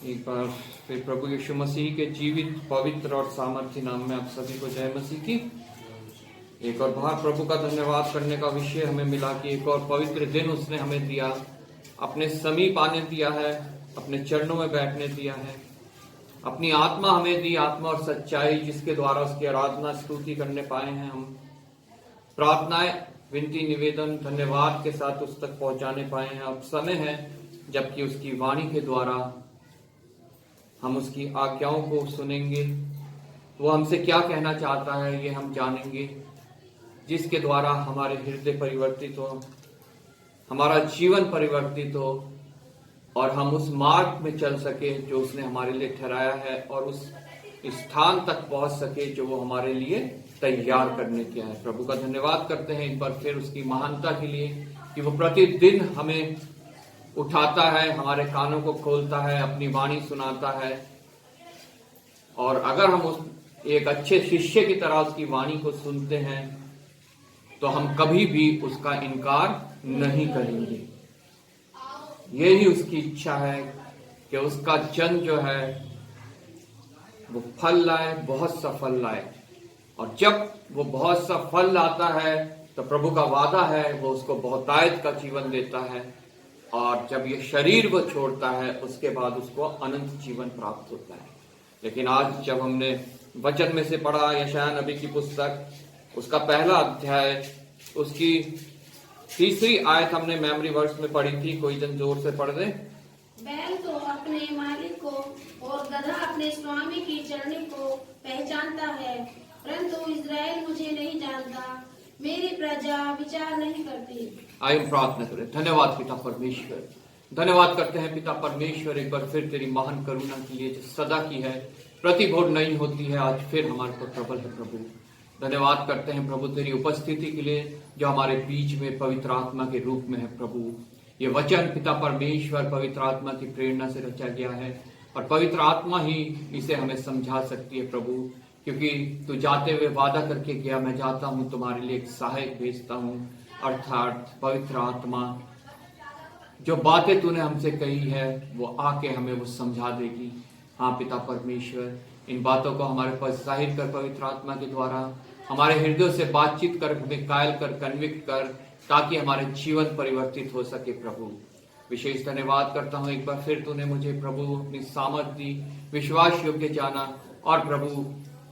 एक बार फिर प्रभु यीशु मसीह के जीवित, पवित्र और सामर्थ्य नाम में आप सभी को जय मसीह की। एक और बार प्रभु का धन्यवाद करने का विषय हमें मिला कि एक और पवित्र दिन उसने हमें दिया, अपने समीप आने दिया है, अपने चरणों में बैठने दिया है, अपनी आत्मा हमें दी, आत्मा और सच्चाई जिसके द्वारा उसकी आराधना स्तुति करने पाए हैं। हम प्रार्थनाएं, विनती, निवेदन, धन्यवाद के साथ उस तक पहुंचाने पाए हैं। अब समय है जबकि उसकी वाणी के द्वारा हम उसकी आज्ञाओं को सुनेंगे, वो हमसे क्या कहना चाहता है ये हम जानेंगे, जिसके द्वारा हमारे हृदय परिवर्तित हो, हमारा जीवन परिवर्तित हो और हम उस मार्ग में चल सके जो उसने हमारे लिए ठहराया है और उस स्थान तक पहुंच सके जो वो हमारे लिए तैयार करने के है। प्रभु का धन्यवाद करते हैं एक बार फिर उसकी महानता के लिए कि वो प्रतिदिन हमें उठाता है, हमारे कानों को खोलता है, अपनी वाणी सुनाता है। और अगर हम उस एक अच्छे शिष्य की तरह उसकी वाणी को सुनते हैं तो हम कभी भी उसका इनकार नहीं करेंगे। यही उसकी इच्छा है कि उसका जन जो है वो फल लाए, बहुत सा फल लाए। और जब वो बहुत सा फल लाता है तो प्रभु का वादा है वो उसको बहुतायत का जीवन देता है, और जब ये शरीर वो छोड़ता है उसके बाद उसको अनंत जीवन प्राप्त होता है। लेकिन आज जब हमने वचन में से पढ़ा यशायाह नबी की पुस्तक, उसका पहला अध्याय, उसकी 3री आयत हमने मेमोरी वर्स में पढ़ी थी। कोई जन जोर से पढ़ दे। बैल तो अपने मालिक को और गधा अपने स्वामी की चरनी को पहचानता है, परंतु इस्राएल मुझे नहीं जानता, मेरी प्रजा विचार नहीं करती। आइए प्रार्थना करें। धन्यवाद पिता परमेश्वर, धन्यवाद करते हैं पिता परमेश्वर एक बार फिर तेरी महान करुणा के लिए जो सदा की है, प्रतिभोर नहीं होती है, आज फिर हमारे पर प्रबल है। प्रभु धन्यवाद करते हैं प्रभु तेरी उपस्थिति के लिए जो हमारे बीच में पवित्र आत्मा के रूप में है। प्रभु ये वचन पिता परमेश्वर पवित्र आत्मा की प्रेरणा से रचा गया है और पवित्र आत्मा ही इसे हमें समझा सकती है। प्रभु क्योंकि तू जाते हुए वादा करके गया, मैं जाता हूं तुम्हारे लिए एक सहायक भेजता हूं, अर्थात पवित्र आत्मा। जो बातें तूने हमसे कही है वो आके हमें वो समझा देगी। हाँ पिता परमेश्वर, इन बातों को हमारे पास जाहिर कर पवित्र आत्मा के द्वारा, हमारे हृदय से बातचीत कर, हमें कायल कर, कन्विक्ट कर, ताकि हमारे जीवन परिवर्तित हो सके। प्रभु विशेष धन्यवाद करता हूँ एक बार फिर तूने मुझे प्रभु अपनी सामर्थ दी, विश्वास योग्य जाना और प्रभु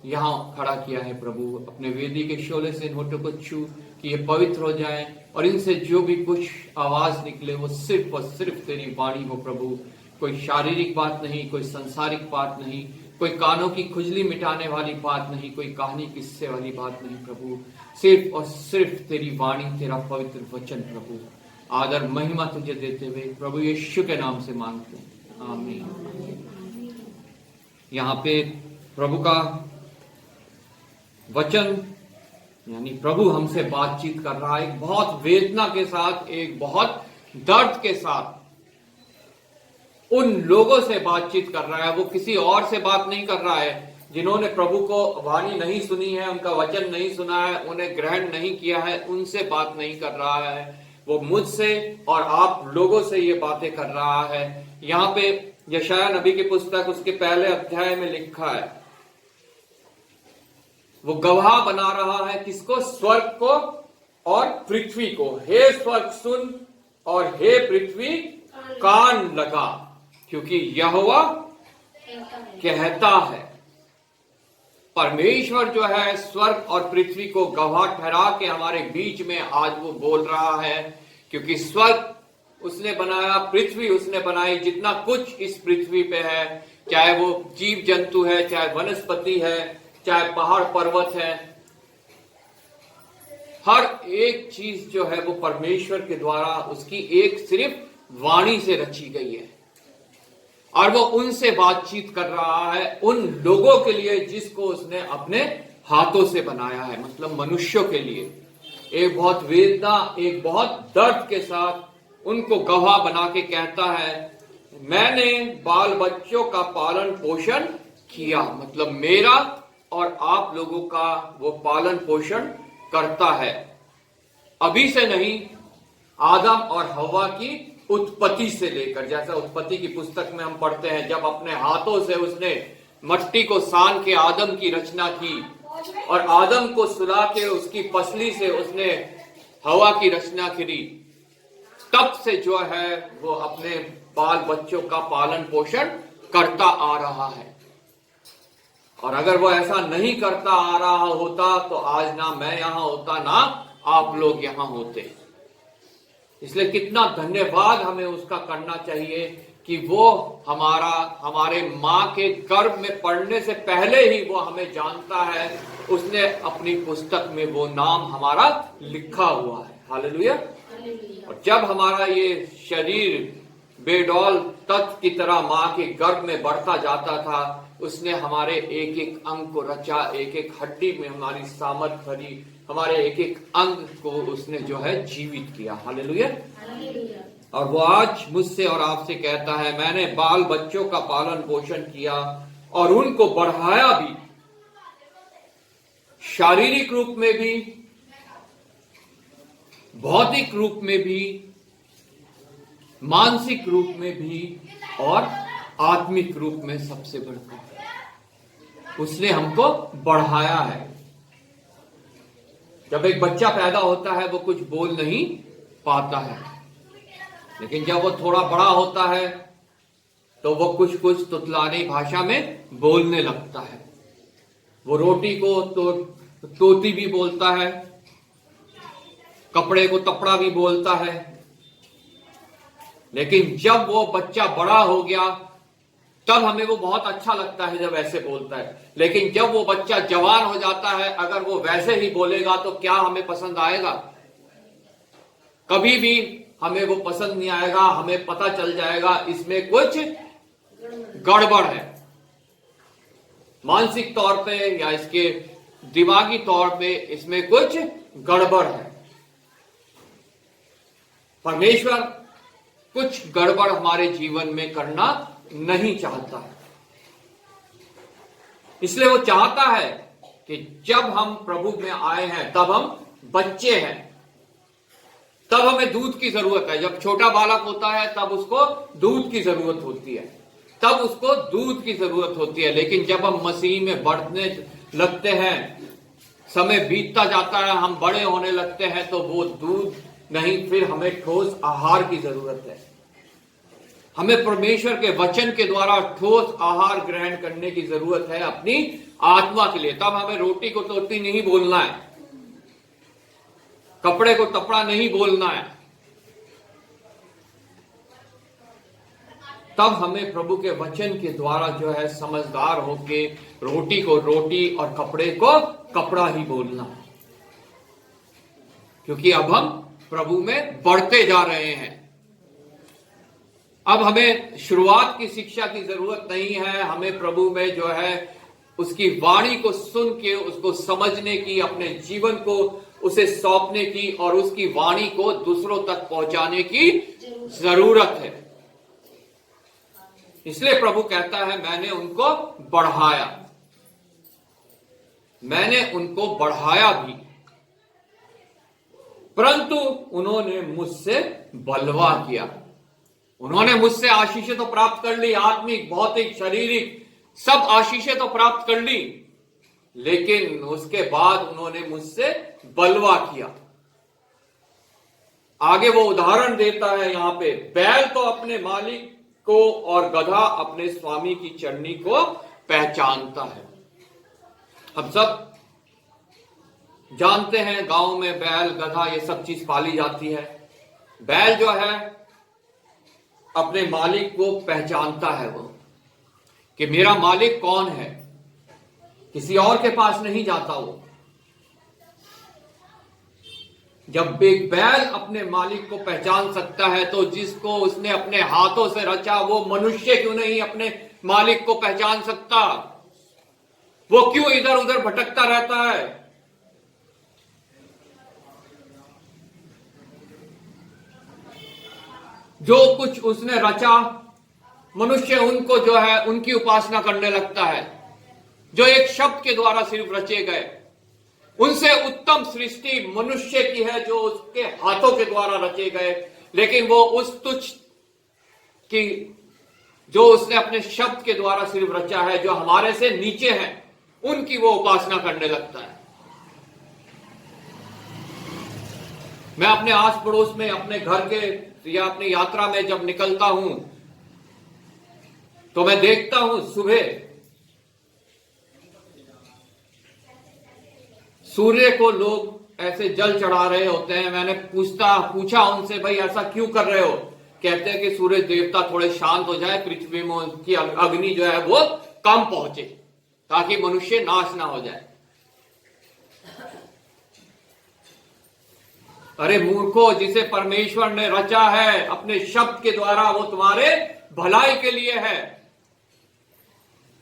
यहाँ खड़ा किया है। प्रभु अपने वेदी के शोले से इन होठों को छू कि ये पवित्र हो जाए और इनसे जो भी कुछ आवाज निकले वो सिर्फ और सिर्फ तेरी वाणी हो। प्रभु कोई शारीरिक बात नहीं, कोई संसारिक बात नहीं, कोई कानों की खुजली मिटाने वाली बात नहीं, कोई कहानी किस्से वाली बात नहीं। प्रभु सिर्फ और सिर्फ तेरी वाणी, तेरा पवित्र वचन। प्रभु आदर महिमा तुझे देते हुए प्रभु यीशु के नाम से मांगते हैं, आमीन। यहाँ पे प्रभु का वचन यानी प्रभु हमसे बातचीत कर रहा है, एक बहुत वेदना के साथ, एक बहुत दर्द के साथ उन लोगों से बातचीत कर रहा है। वो किसी और से बात नहीं कर रहा है जिन्होंने प्रभु को वाणी नहीं सुनी है, उनका वचन नहीं सुना है, उन्हें ग्रहण नहीं किया है, उनसे बात नहीं कर रहा है। वो मुझसे और आप लोगों से ये बातें कर रहा है। यहाँ पे यशायाह नबी की पुस्तक उसके पहले अध्याय में लिखा है, वो गवाह बना रहा है किसको? स्वर्ग को और पृथ्वी को। हे स्वर्ग सुन और हे पृथ्वी कान लगा, क्योंकि यहोवा कहता है। परमेश्वर जो है स्वर्ग और पृथ्वी को गवाह ठहरा के हमारे बीच में आज वो बोल रहा है, क्योंकि स्वर्ग उसने बनाया, पृथ्वी उसने बनाई, जितना कुछ इस पृथ्वी पे है, चाहे वो जीव जंतु है, चाहे वनस्पति है, चाहे पहाड़ पर्वत है, हर एक चीज जो है वो परमेश्वर के द्वारा उसकी एक सिर्फ वाणी से रची गई है। और वो उनसे बातचीत कर रहा है, उन लोगों के लिए जिसको उसने अपने हाथों से बनाया है, मतलब मनुष्यों के लिए। एक बहुत वेदना, एक बहुत दर्द के साथ उनको गवाह बना के कहता है, मैंने बाल बच्चों का पालन पोषण किया, मतलब मेरा और आप लोगों का वो पालन पोषण करता है। अभी से नहीं, आदम और हव्वा की उत्पत्ति से लेकर, जैसा उत्पत्ति की पुस्तक में हम पढ़ते हैं, जब अपने हाथों से उसने मट्टी को सान के आदम की रचना की और आदम को सुला के उसकी पसली से उसने हवा की रचना करी, तब से जो है वो अपने बाल बच्चों का पालन पोषण करता आ रहा है। और अगर वो ऐसा नहीं करता आ रहा होता तो आज ना मैं यहां होता, ना आप लोग यहां होते। इसलिए कितना धन्यवाद हमें उसका करना चाहिए कि वो हमारे मां के गर्भ में पड़ने से पहले ही वो हमें जानता है, उसने अपनी पुस्तक में वो नाम हमारा लिखा हुआ है। हालेलुया। और जब हमारा ये शरीर बेडौल तत्व की तरह मां के गर्भ में बढ़ता जाता था, उसने हमारे एक एक अंग को रचा, एक एक हड्डी में हमारी सामर्थ भरी, हमारे एक एक अंग को उसने जो है जीवित किया। हालेलुया। और वो आज मुझसे और आपसे कहता है, मैंने बाल बच्चों का पालन पोषण किया और उनको बढ़ाया भी, शारीरिक रूप में भी, भौतिक रूप में भी, मानसिक रूप में भी और आत्मिक रूप में। सबसे बढ़कर उसने हमको बढ़ाया है। जब एक बच्चा पैदा होता है वो कुछ बोल नहीं पाता है, लेकिन जब वो थोड़ा बड़ा होता है तो वो कुछ कुछ तुतलानी भाषा में बोलने लगता है। वो रोटी को तोती भी बोलता है, कपड़े को तपड़ा भी बोलता है। लेकिन जब वो बच्चा बड़ा हो गया तब हमें वो बहुत अच्छा लगता है जब ऐसे बोलता है। लेकिन जब वो बच्चा जवान हो जाता है, अगर वो वैसे ही बोलेगा तो क्या हमें पसंद आएगा? कभी भी हमें वो पसंद नहीं आएगा। हमें पता चल जाएगा इसमें कुछ गड़बड़ है, मानसिक तौर पे या इसके दिमागी तौर पे इसमें कुछ गड़बड़ है। परमेश्वर कुछ गड़बड़ हमारे जीवन में करना नहीं चाहता है। इसलिए वो चाहता है कि जब हम प्रभु में आए हैं, तब हम बच्चे हैं, तब हमें दूध की जरूरत है। जब छोटा बालक होता है तब उसको दूध की जरूरत होती है, तब उसको दूध की जरूरत होती है। लेकिन जब हम मसीह में बढ़ने लगते हैं, समय बीतता जाता है, हम बड़े होने लगते हैं, तो वो दूध नहीं, फिर हमें ठोस आहार की जरूरत है। हमें परमेश्वर के वचन के द्वारा ठोस आहार ग्रहण करने की जरूरत है अपनी आत्मा के लिए। तब हमें रोटी को तोती नहीं बोलना है, कपड़े को तपड़ा नहीं बोलना है। तब हमें प्रभु के वचन के द्वारा जो है समझदार होके रोटी को रोटी और कपड़े को कपड़ा ही बोलना है। क्योंकि अब हम प्रभु में बढ़ते जा रहे हैं। अब हमें शुरुआत की शिक्षा की जरूरत नहीं है। हमें प्रभु में जो है उसकी वाणी को सुन के उसको समझने की, अपने जीवन को उसे सौंपने की और उसकी वाणी को दूसरों तक पहुंचाने की जरूरत है। इसलिए प्रभु कहता है, मैंने उनको बढ़ाया, मैंने उनको बढ़ाया भी, परंतु उन्होंने मुझसे बलवा किया। उन्होंने मुझसे आशीषें तो प्राप्त कर ली, आत्मिक, भौतिक, शारीरिक सब आशीषें तो प्राप्त कर ली, लेकिन उसके बाद उन्होंने मुझसे बलवा किया। आगे वो उदाहरण देता है यहां पे, बैल तो अपने मालिक को और गधा अपने स्वामी की चरनी को पहचानता है। हम सब जानते हैं गांव में बैल, गधा ये सब चीज पाली जाती है। बैल जो है अपने मालिक को पहचानता है, वो कि मेरा मालिक कौन है, किसी और के पास नहीं जाता वो। जब एक बैल अपने मालिक को पहचान सकता है, तो जिसको उसने अपने हाथों से रचा वो मनुष्य क्यों नहीं अपने मालिक को पहचान सकता? वो क्यों इधर उधर भटकता रहता है? जो कुछ उसने रचा, मनुष्य उनको जो है उनकी उपासना करने लगता है, जो एक शब्द के द्वारा सिर्फ रचे गए। उनसे उत्तम सृष्टि मनुष्य की है, जो उसके हाथों के द्वारा रचे गए, लेकिन वो उस तुच्छ कि जो उसने अपने शब्द के द्वारा सिर्फ रचा है, जो हमारे से नीचे हैं, उनकी वो उपासना करने लगता है। मैं अपने आस पड़ोस में, अपने घर के या अपनी यात्रा में जब निकलता हूं तो मैं देखता हूं सुबह सूर्य को लोग ऐसे जल चढ़ा रहे होते हैं। मैंने पूछा उनसे, भाई ऐसा क्यों कर रहे हो? कहते हैं कि सूर्य देवता थोड़े शांत हो जाए, पृथ्वी में उनकी अग्नि जो है वो कम पहुंचे, ताकि मनुष्य नाश ना हो जाए। अरे मूर्खो, जिसे परमेश्वर ने रचा है अपने शब्द के द्वारा, वो तुम्हारे भलाई के लिए है।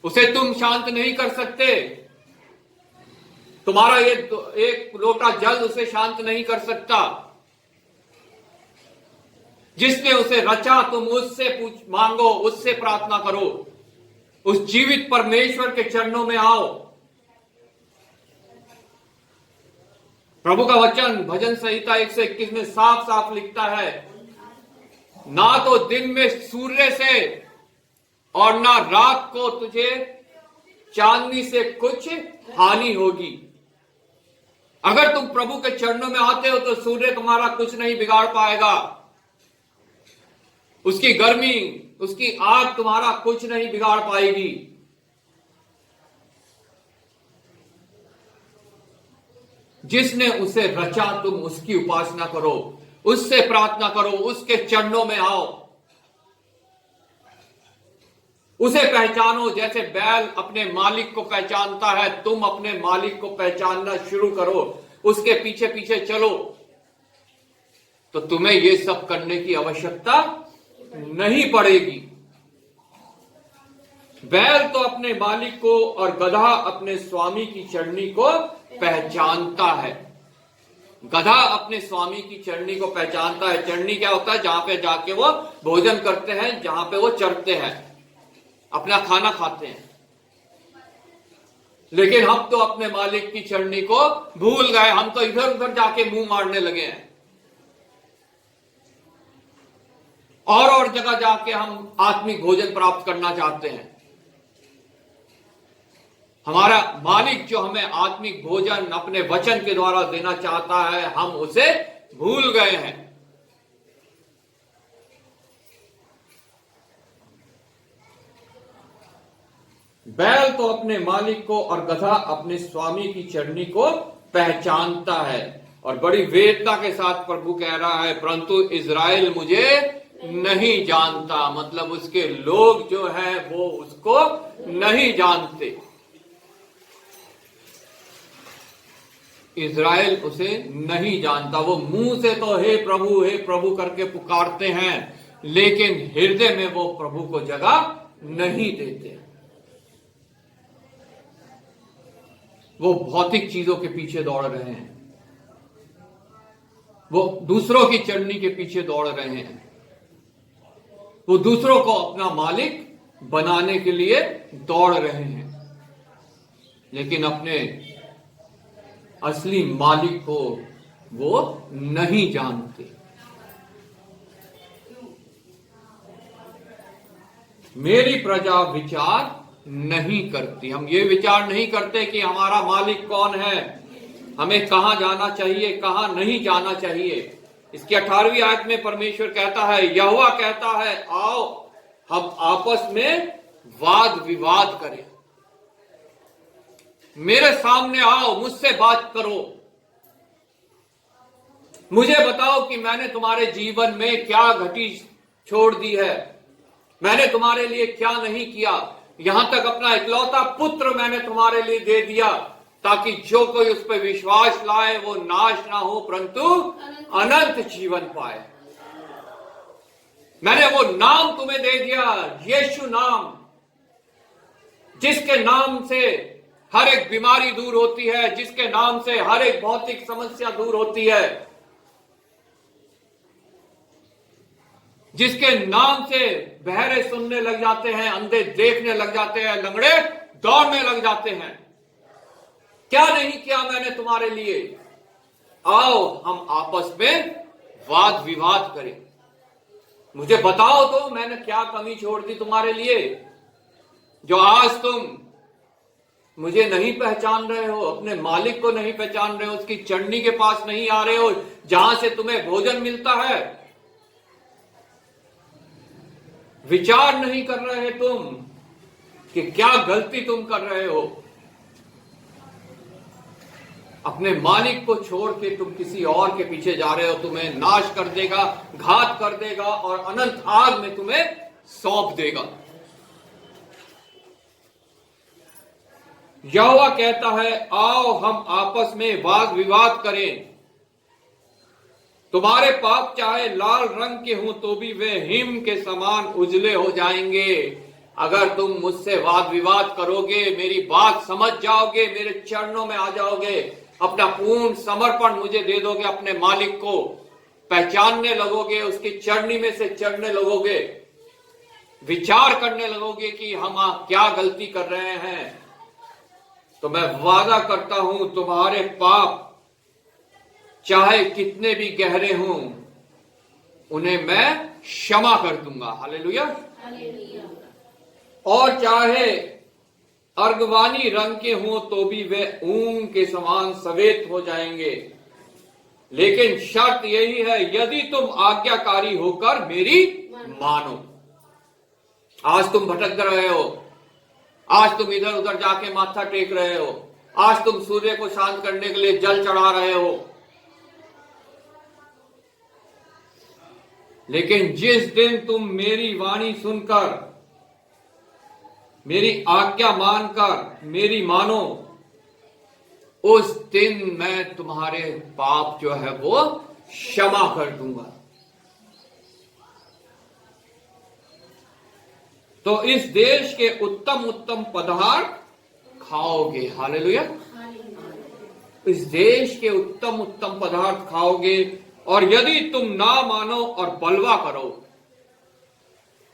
उसे तुम शांत नहीं कर सकते। तुम्हारा ये एक लोटा जल उसे शांत नहीं कर सकता। जिसने उसे रचा, तुम उससे मांगो, उससे प्रार्थना करो, उस जीवित परमेश्वर के चरणों में आओ। प्रभु का वचन भजन संहिता 121 में साफ साफ लिखता है, ना तो दिन में सूर्य से और ना रात को तुझे चांदनी से कुछ हानि होगी। अगर तुम प्रभु के चरणों में आते हो तो सूर्य तुम्हारा कुछ नहीं बिगाड़ पाएगा, उसकी गर्मी, उसकी आग तुम्हारा कुछ नहीं बिगाड़ पाएगी। जिसने उसे रचा, तुम उसकी उपासना करो, उससे प्रार्थना करो, उसके चरणों में आओ, उसे पहचानो। जैसे बैल अपने मालिक को पहचानता है, तुम अपने मालिक को पहचानना शुरू करो, उसके पीछे पीछे चलो, तो तुम्हें ये सब करने की आवश्यकता नहीं पड़ेगी। बैल तो अपने मालिक को और गधा अपने स्वामी की चरनी को पहचानता है। गधा अपने स्वामी की चरनी को पहचानता है। चरनी क्या होता है? जहां पे जाके वो भोजन करते हैं, जहां पे वो चरते हैं, अपना खाना खाते हैं। लेकिन हम तो अपने मालिक की चरनी को भूल गए, हम तो इधर उधर जाके मुंह मारने लगे हैं, और जगह जाके हम आत्मिक भोजन प्राप्त करना चाहते हैं। हमारा मालिक जो हमें आत्मिक भोजन अपने वचन के द्वारा देना चाहता है, हम उसे भूल गए हैं। बैल तो अपने मालिक को और गधा अपने स्वामी की चरनी को पहचानता है। और बड़ी वेदना के साथ प्रभु कह रहा है, परंतु इज़राइल मुझे नहीं जानता। मतलब उसके लोग जो है वो उसको नहीं जानते। इज़राइल उसे नहीं जानता। वो मुंह से तो हे प्रभु करके पुकारते हैं, लेकिन हृदय में वो प्रभु को जगह नहीं देते। वो भौतिक चीजों के पीछे दौड़ रहे हैं, वो दूसरों की चरनी के पीछे दौड़ रहे हैं, वो दूसरों को अपना मालिक बनाने के लिए दौड़ रहे हैं, लेकिन अपने असली मालिक को वो नहीं जानते। मेरी प्रजा विचार नहीं करती। हम ये विचार नहीं करते कि हमारा मालिक कौन है, हमें कहां जाना चाहिए, कहां नहीं जाना चाहिए। इसकी 18वीं आयत में परमेश्वर कहता है, यहोवा कहता है, आओ हम आपस में वाद विवाद करें। मेरे सामने आओ, मुझसे बात करो, मुझे बताओ कि मैंने तुम्हारे जीवन में क्या घटी छोड़ दी है, मैंने तुम्हारे लिए क्या नहीं किया। यहां तक अपना इकलौता पुत्र मैंने तुम्हारे लिए दे दिया, ताकि जो कोई उस पर विश्वास लाए वो नाश ना हो, परंतु अनंत जीवन पाए। मैंने वो नाम तुम्हें दे दिया, यीशु नाम, जिसके नाम से हर एक बीमारी दूर होती है, जिसके नाम से हर एक भौतिक समस्या दूर होती है, जिसके नाम से बहरे सुनने लग जाते हैं, अंधे देखने लग जाते हैं, लंगड़े दौड़ने लग जाते हैं। क्या नहीं किया मैंने तुम्हारे लिए? आओ हम आपस में वाद विवाद करें। मुझे बताओ तो मैंने क्या कमी छोड़ दी तुम्हारे लिए, जो आज तुम मुझे नहीं पहचान रहे हो, अपने मालिक को नहीं पहचान रहे हो, उसकी चरनी के पास नहीं आ रहे हो जहां से तुम्हें भोजन मिलता है। विचार नहीं कर रहे तुम कि क्या गलती तुम कर रहे हो। अपने मालिक को छोड़ के तुम किसी और के पीछे जा रहे हो, तुम्हें नाश कर देगा, घात कर देगा और अनंत आग में तुम्हें सौंप देगा। यहोवा कहता है, आओ हम आपस में वाद विवाद करें। तुम्हारे पाप चाहे लाल रंग के हों तो भी वे हिम के समान उजले हो जाएंगे। अगर तुम मुझसे वाद विवाद करोगे, मेरी बात समझ जाओगे, मेरे चरणों में आ जाओगे, अपना पूर्ण समर्पण मुझे दे दोगे, अपने मालिक को पहचानने लगोगे, उसकी चरनी में से चढ़ने लगोगे, विचार करने लगोगे कि हम क्या गलती कर रहे हैं, तो मैं वादा करता हूं तुम्हारे पाप चाहे कितने भी गहरे हों, उन्हें मैं क्षमा कर दूंगा। हालेलुया। और चाहे अर्गवानी रंग के हों तो भी वे ऊन के समान सफेद हो जाएंगे। लेकिन शर्त यही है, यदि तुम आज्ञाकारी होकर मेरी मानो। आज तुम भटक रहे हो, आज तुम इधर उधर जाके माथा टेक रहे हो, आज तुम सूर्य को शांत करने के लिए जल चढ़ा रहे हो, लेकिन जिस दिन तुम मेरी वाणी सुनकर, मेरी आज्ञा मानकर मेरी मानो, उस दिन मैं तुम्हारे पाप जो है वो क्षमा कर दूंगा। तो इस देश के उत्तम उत्तम पदार्थ खाओगे। हालेलुया। इस देश के उत्तम उत्तम पदार्थ खाओगे, और यदि तुम ना मानो और बलवा करो,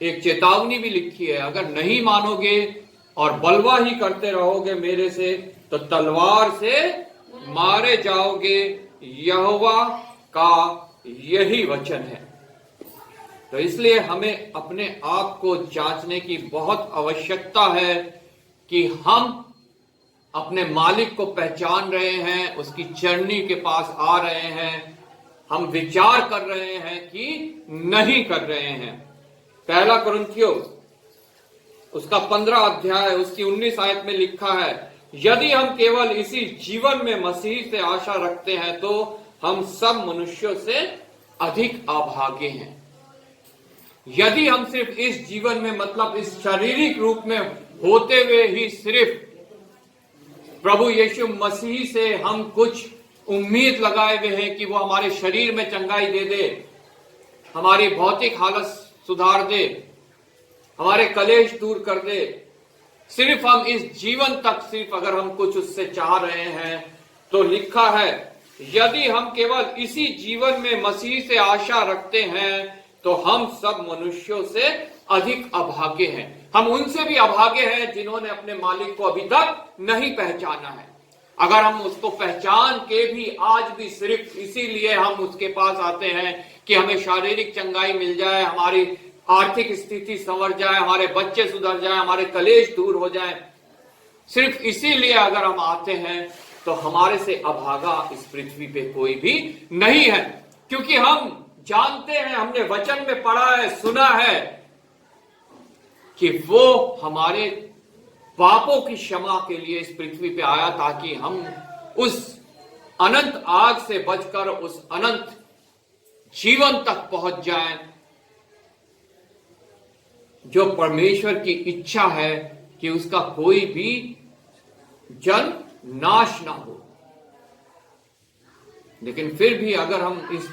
एक चेतावनी भी लिखी है, अगर नहीं मानोगे और बलवा ही करते रहोगे मेरे से, तो तलवार से मारे जाओगे। यहोवा का यही वचन है। तो इसलिए हमें अपने आप को जांचने की बहुत आवश्यकता है कि हम अपने मालिक को पहचान रहे हैं, उसकी चरनी के पास आ रहे हैं, हम विचार कर रहे हैं कि नहीं कर रहे हैं। पहला कुरिन्थियों उसका 15 अध्याय उसकी 19 आयत में लिखा है, यदि हम केवल इसी जीवन में मसीह से आशा रखते हैं तो हम सब मनुष्यों से अधिक अभागे हैं। यदि हम सिर्फ इस जीवन में, मतलब इस शारीरिक रूप में होते हुए ही सिर्फ प्रभु यीशु मसीह से हम कुछ उम्मीद लगाए हुए हैं कि वो हमारे शरीर में चंगाई दे दे, हमारी भौतिक हालत सुधार दे, हमारे कलेश दूर कर दे, सिर्फ हम इस जीवन तक सिर्फ अगर हम कुछ उससे चाह रहे हैं, तो लिखा है, यदि हम केवल इसी जीवन में मसीह से आशा रखते हैं तो हम सब मनुष्यों से अधिक अभागे हैं। हम उनसे भी अभागे हैं जिन्होंने अपने मालिक को अभी तक नहीं पहचाना है। अगर हम उसको पहचान के भी आज भी सिर्फ इसीलिए हम उसके पास आते हैं कि हमें शारीरिक चंगाई मिल जाए, हमारी आर्थिक स्थिति संवर जाए, हमारे बच्चे सुधर जाए, हमारे कलेश दूर हो जाए, सिर्फ इसीलिए अगर हम आते हैं, तो हमारे से अभागा इस पृथ्वी पे कोई भी नहीं है। क्योंकि हम जानते हैं, हमने वचन में पढ़ा है, सुना है कि वो हमारे पापों की क्षमा के लिए इस पृथ्वी पे आया, ताकि हम उस अनंत आग से बचकर उस अनंत जीवन तक पहुंच जाएं, जो परमेश्वर की इच्छा है कि उसका कोई भी जन नाश ना हो। लेकिन फिर भी अगर हम इस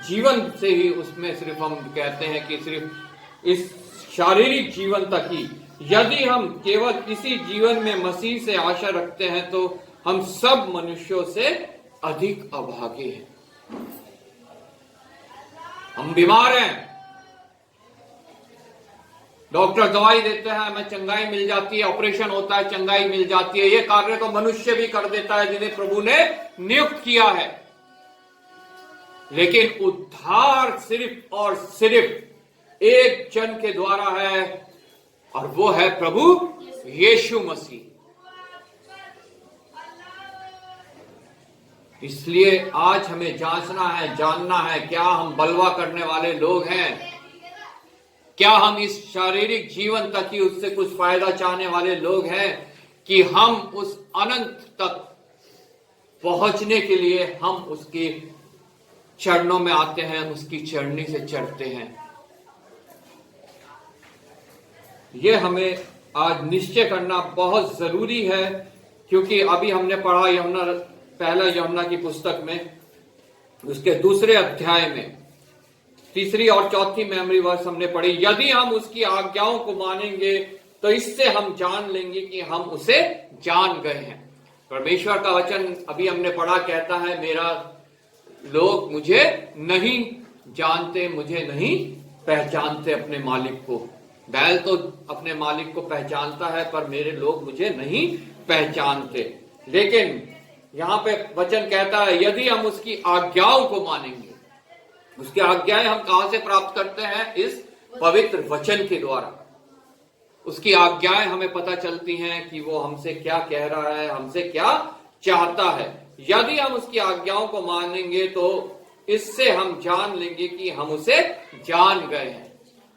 जीवन से ही उसमें सिर्फ हम कहते हैं कि सिर्फ इस शारीरिक जीवन तक ही, यदि हम केवल इसी जीवन में मसीह से आशा रखते हैं तो हम सब मनुष्यों से अधिक अभागे हैं। हम बीमार हैं, डॉक्टर दवाई देते हैं, हमें चंगाई मिल जाती है, ऑपरेशन होता है, चंगाई मिल जाती है। ये कार्य तो मनुष्य भी कर देता है जिन्हें प्रभु ने नियुक्त किया है। लेकिन उद्धार सिर्फ और सिर्फ एक जन के द्वारा है, और वो है प्रभु यीशु मसीह। इसलिए आज हमें जांचना है, जानना है, क्या हम बलवा करने वाले लोग हैं? क्या हम इस शारीरिक जीवन तक ही उससे कुछ फायदा चाहने वाले लोग हैं, कि हम उस अनंत तक पहुंचने के लिए हम उसके चरणों में आते हैं, उसकी चरनी से चढ़ते हैं? यह हमें आज निश्चय करना बहुत जरूरी है, क्योंकि अभी हमने पढ़ा पहला यूहन्ना की पुस्तक में, उसके 2 अध्याय में 3 और 4 मेमोरी वर्स हमने पढ़ी। यदि हम उसकी आज्ञाओं को मानेंगे तो इससे हम जान लेंगे कि हम उसे जान गए हैं। परमेश्वर का वचन अभी हमने पढ़ा, कहता है मेरा लोग मुझे नहीं जानते, मुझे नहीं पहचानते अपने मालिक को। बैल तो अपने मालिक को पहचानता है, पर मेरे लोग मुझे नहीं पहचानते। लेकिन यहां पे वचन कहता है यदि हम उसकी आज्ञाओं को मानेंगे। उसकी आज्ञाएं हम कहां से प्राप्त करते हैं? इस पवित्र वचन के द्वारा। उसकी आज्ञाएं हमें पता चलती हैं कि वो हमसे क्या कह रहा है, हमसे क्या चाहता है। यदि हम उसकी आज्ञाओं को मानेंगे तो इससे हम जान लेंगे कि हम उसे जान गए हैं।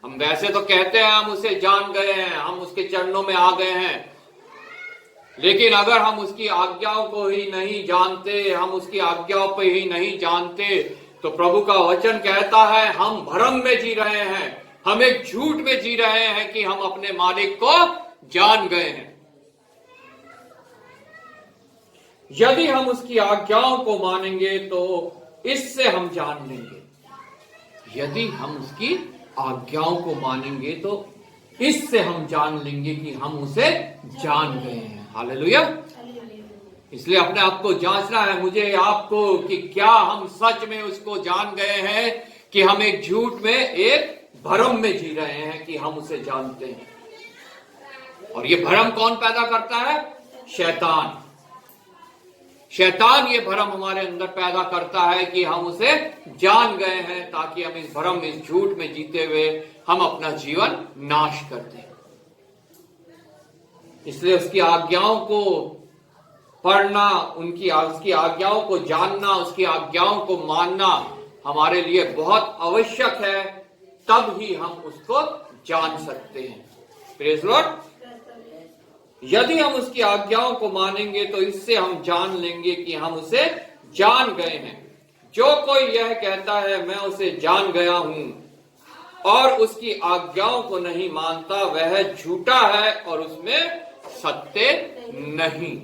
हम वैसे तो कहते हैं हम उसे जान गए हैं, हम उसके चरणों में आ गए हैं, लेकिन अगर हम उसकी आज्ञाओं को ही नहीं जानते, हम उसकी आज्ञाओं पे ही नहीं जानते, तो प्रभु का वचन कहता है हम भ्रम में जी रहे हैं, हम एक झूठ में जी रहे हैं कि हम अपने मालिक को जान गए हैं। यदि हम उसकी आज्ञाओं को मानेंगे तो इससे हम जान लेंगे। यदि हम उसकी आज्ञाओं को मानेंगे तो इससे हम जान लेंगे कि हम उसे जान गए हैं। हालेलुया। इसलिए अपने आप को जांचना है, मुझे आपको, कि क्या हम सच में उसको जान गए हैं, कि हम एक झूठ में, एक भ्रम में जी रहे हैं कि हम उसे जानते हैं। और ये भ्रम कौन पैदा करता है? शैतान। शैतान ये भ्रम हमारे अंदर पैदा करता है कि हम उसे जान गए हैं, ताकि हम इस भ्रम, इस झूठ में जीते हुए हम अपना जीवन नाश कर दें। इसलिए उसकी आज्ञाओं को पढ़ना, उसकी आज्ञाओं को जानना, उसकी आज्ञाओं को मानना हमारे लिए बहुत आवश्यक है। तब ही हम उसको जान सकते हैं। Praise Lord. यदि हम उसकी आज्ञाओं को मानेंगे तो इससे हम जान लेंगे कि हम उसे जान गए हैं। जो कोई यह कहता है मैं उसे जान गया हूं और उसकी आज्ञाओं को नहीं मानता, वह झूठा है और उसमें सत्य नहीं।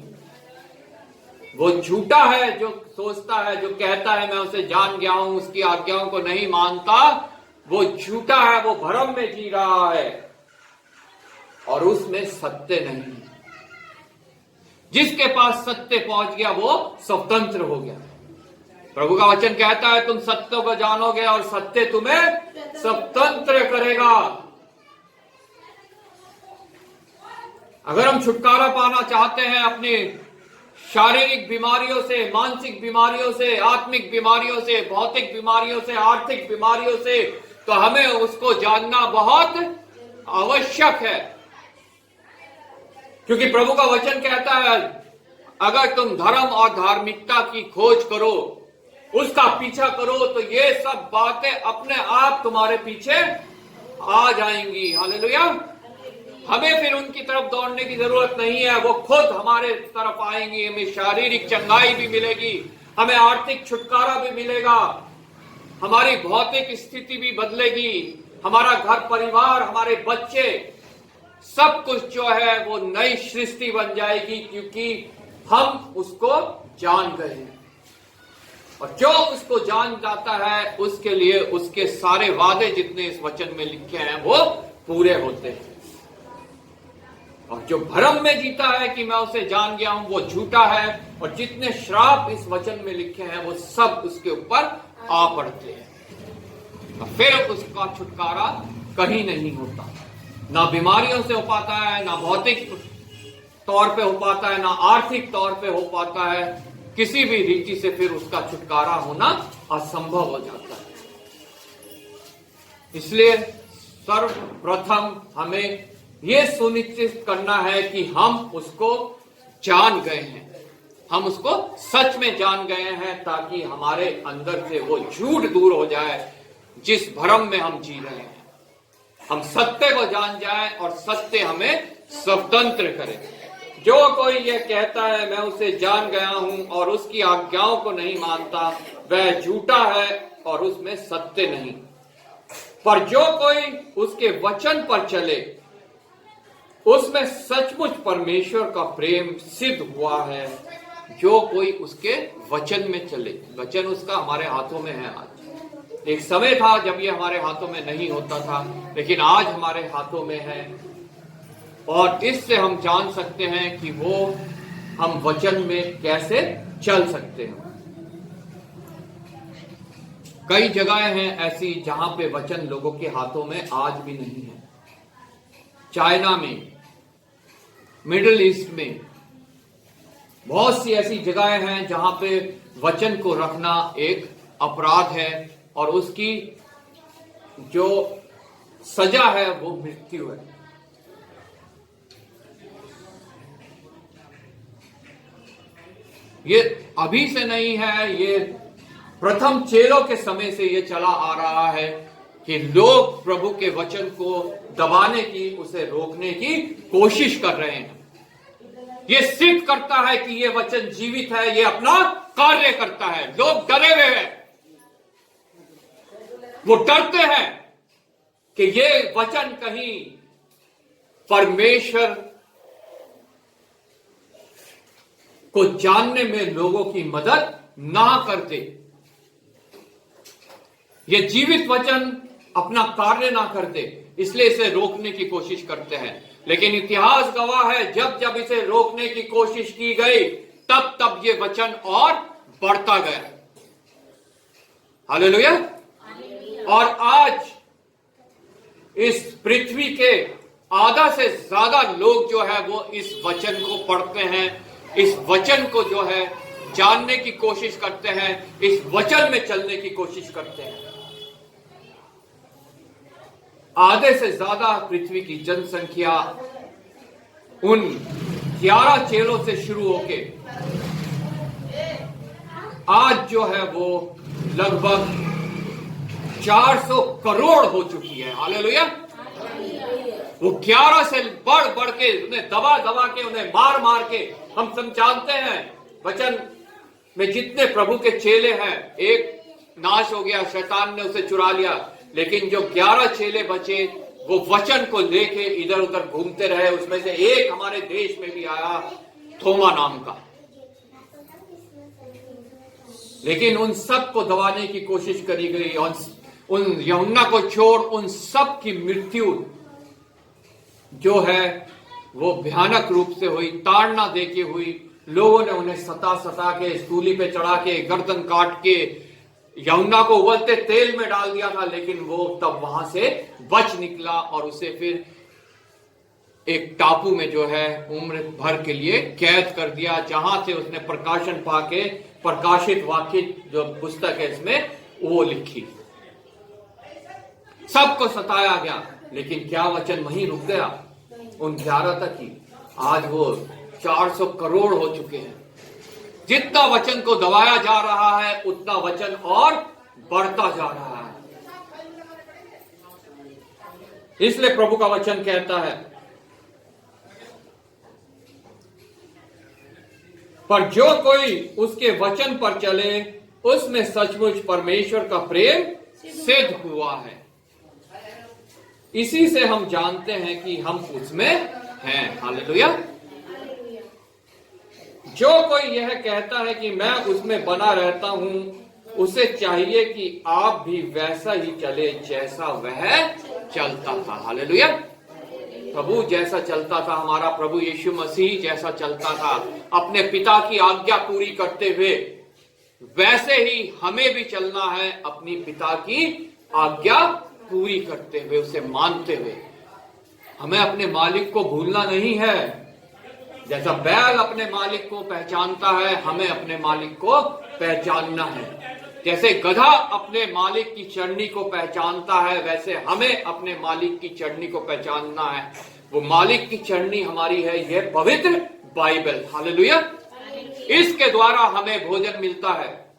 वो झूठा है जो सोचता है, जो कहता है मैं उसे जान गया हूं, उसकी आज्ञाओं को नहीं मानता, वो झूठा है, वो भ्रम में जी रहा है और उसमें सत्य नहीं। जिसके पास सत्य पहुंच गया वो स्वतंत्र हो गया। प्रभु का वचन कहता है तुम सत्य को जानोगे और सत्य तुम्हें स्वतंत्र करेगा। अगर हम छुटकारा पाना चाहते हैं अपनी शारीरिक बीमारियों से, मानसिक बीमारियों से, आत्मिक बीमारियों से, भौतिक बीमारियों से, आर्थिक बीमारियों से, तो हमें उसको जानना बहुत आवश्यक है। क्योंकि प्रभु का वचन कहता है अगर तुम धर्म और धार्मिकता की खोज करो, उसका पीछा करो, तो ये सब बातें अपने आप तुम्हारे पीछे आ जाएंगी। हालेलुया। हमें फिर उनकी तरफ दौड़ने की जरूरत नहीं है, वो खुद हमारे तरफ आएंगी। हमें शारीरिक चंगाई भी मिलेगी, हमें आर्थिक छुटकारा भी मिलेगा, हमारी भौतिक स्थिति भी बदलेगी, हमारा घर परिवार, हमारे बच्चे, सब कुछ जो है वो नई सृष्टि बन जाएगी, क्योंकि हम उसको जान गए हैं। और जो उसको जान जाता है उसके लिए उसके सारे वादे जितने इस वचन में लिखे हैं वो पूरे होते हैं। और जो भ्रम में जीता है कि मैं उसे जान गया हूं, वो झूठा है। और जितने श्राप इस वचन में लिखे हैं वो सब उसके ऊपर आ पड़ते हैं। और फिर उसका छुटकारा कहीं नहीं होता। ना बीमारियों से हो पाता है, ना भौतिक तौर पे हो पाता है, ना आर्थिक तौर पे हो पाता है। किसी भी रीति से फिर उसका छुटकारा होना असंभव हो जाता है। इसलिए सर्वप्रथम हमें यह सुनिश्चित करना है कि हम उसको जान गए हैं, हम उसको सच में जान गए हैं, ताकि हमारे अंदर से वो झूठ दूर हो जाए जिस भ्रम में हम जी रहे हैं। हम सत्य को जान जाए और सत्य हमें स्वतंत्र करे। जो कोई ये कहता है मैं उसे जान गया हूं और उसकी आज्ञाओं को नहीं मानता, वह झूठा है और उसमें सत्य नहीं। पर जो कोई उसके वचन पर चले, उसमें सचमुच परमेश्वर का प्रेम सिद्ध हुआ है। जो कोई उसके वचन में चले, वचन उसका हमारे हाथों में है। आज एक समय था जब ये हमारे हाथों में नहीं होता था, लेकिन आज हमारे हाथों में है, और इससे हम जान सकते हैं कि वो हम वचन में कैसे चल सकते हैं। कई जगहें हैं ऐसी जहां पे वचन लोगों के हाथों में आज भी नहीं है। चाइना में, मिडिल ईस्ट में बहुत सी ऐसी जगहें हैं जहां पे वचन को रखना एक अपराध है और उसकी जो सजा है वो मृत्यु है। ये अभी से नहीं है, ये प्रथम चेलों के समय से ये चला आ रहा है कि लोग प्रभु के वचन को दबाने की, उसे रोकने की कोशिश कर रहे हैं। ये सिद्ध करता है कि ये वचन जीवित है, ये अपना कार्य करता है। लोग डरे हुए हैं, वो डरते हैं कि ये वचन कहीं परमेश्वर को जानने में लोगों की मदद ना कर दे, ये जीवित वचन अपना कार्य ना कर दे, इसलिए इसे रोकने की कोशिश करते हैं। लेकिन इतिहास गवाह है, जब जब इसे रोकने की कोशिश की गई, तब तब ये वचन और बढ़ता गया। हालेलुया। और आज इस पृथ्वी के आधा से ज्यादा लोग जो है वो इस वचन को पढ़ते हैं, इस वचन को जो है जानने की कोशिश करते हैं, इस वचन में चलने की कोशिश करते हैं। आधे से ज्यादा पृथ्वी की जनसंख्या उन 11 चेलों से शुरू होके आज जो है वो लगभग 400 करोड़ हो चुकी है। हालेलुया। वो 11 से बढ़ बढ़ के, उन्हें दबा दबा के, उन्हें मार मार के, हम समझाते हैं वचन में जितने प्रभु के चेले हैं, एक नाश हो गया, शैतान ने उसे चुरा लिया, लेकिन जो 11 चेले बचे वो वचन को लेके इधर उधर घूमते रहे। उसमें से एक हमारे देश में भी आया, थोमा नाम का। लेकिन उन सब को दबाने की कोशिश करी गई और उन यूहन्ना को छोड़ उन सब की मृत्यु जो है वो भयानक रूप से हुई, ताड़ना देके हुई। लोगों ने उन्हें सता सता के, सूली पे चढ़ा के, गर्दन काट के, यूहन्ना को उबलते तेल में डाल दिया था, लेकिन वो तब वहां से बच निकला और उसे फिर एक टापू में जो है उम्र भर के लिए कैद कर दिया, जहां से उसने प्रकाशन पाके प्रकाशित वाक्य जो पुस्तक है इसमें वो लिखी। सबको सताया गया, लेकिन क्या वचन वहीं रुक गया? उन 11 तक ही। आज वो 400 करोड़ हो चुके हैं। जितना वचन को दबाया जा रहा है उतना वचन और बढ़ता जा रहा है। इसलिए प्रभु का वचन कहता है, पर जो कोई उसके वचन पर चले उसमें सचमुच परमेश्वर का प्रेम सिद्ध हुआ है। इसी से हम जानते हैं कि हम उसमें हैं। हालेलुया। जो कोई यह कहता है कि मैं उसमें बना रहता हूं, उसे चाहिए कि आप भी वैसा ही चले जैसा वह चलता था। हालेलुया। प्रभु जैसा चलता था, हमारा प्रभु यीशु मसीह जैसा चलता था अपने पिता की आज्ञा पूरी करते हुए, वैसे ही हमें भी चलना है अपनी पिता की आज्ञा पूरी करते हुए, उसे मानते हुए। हमें अपने मालिक को भूलना नहीं है। जैसा बैल अपने मालिक को पहचानता है, हमें अपने मालिक को पहचानना है। जैसे गधा अपने मालिक की चरनी को पहचानता है, वैसे हमें अपने मालिक की चरनी को पहचानना है। वो मालिक की चरनी हमारी है, यह पवित्र बाइबल। हालेलुया। इसके द्वारा हमें भोजन मिलता है।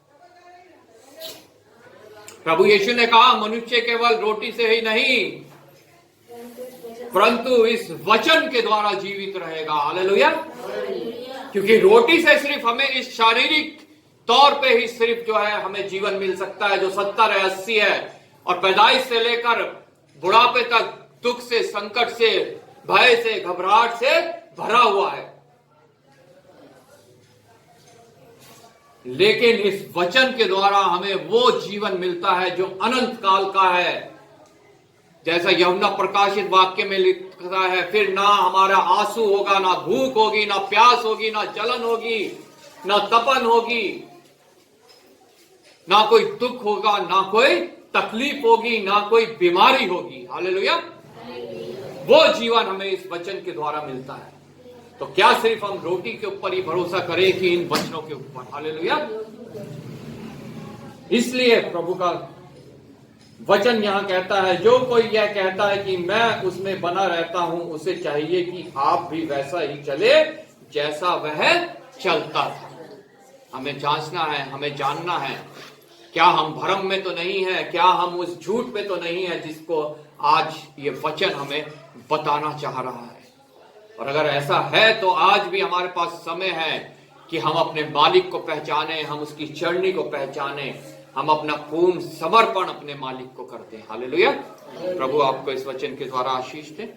प्रभु यीशु ने कहा, मनुष्य केवल रोटी से ही नहीं परंतु इस वचन के द्वारा जीवित रहेगा। हालेलुया। क्योंकि रोटी से सिर्फ हमें इस शारीरिक तौर पे ही सिर्फ जो है हमें जीवन मिल सकता है, जो 70 है, 80 है, और पैदाइश से लेकर बुढ़ापे तक दुख से, संकट से, भय से, घबराहट से भरा हुआ है। लेकिन इस वचन के द्वारा हमें वो जीवन मिलता है जो अनंत काल का है। जैसा यूहन्ना प्रकाशित वाक्य में लिखा है, फिर ना हमारा आंसू होगा, ना भूख होगी, ना प्यास होगी, ना जलन होगी, ना तपन होगी, ना कोई दुख होगा, ना कोई तकलीफ होगी, ना कोई बीमारी होगी। हालेलुया। वो जीवन हमें इस वचन के द्वारा मिलता है। तो क्या सिर्फ हम रोटी के ऊपर ही भरोसा करें कि इन वचनों के ऊपर? हालेलुया। इसलिए प्रभु का वचन यहां कहता है, जो कोई यह कहता है कि मैं उसमें बना रहता हूं, उसे चाहिए कि आप भी वैसा ही चले जैसा वह चलता था। हमें जांचना है, हमें जानना है, क्या हम भ्रम में तो नहीं है, क्या हम उस झूठ में तो नहीं है जिसको आज ये वचन हमें बताना चाह रहा है। और अगर ऐसा है तो आज भी हमारे पास समय है कि हम अपने मालिक को पहचाने, हम उसकी चरनी को पहचाने, हम अपना पूर्ण समर्पण अपने मालिक को करते हैं। हालेलुया। प्रभु आपको इस वचन के द्वारा आशीष दे।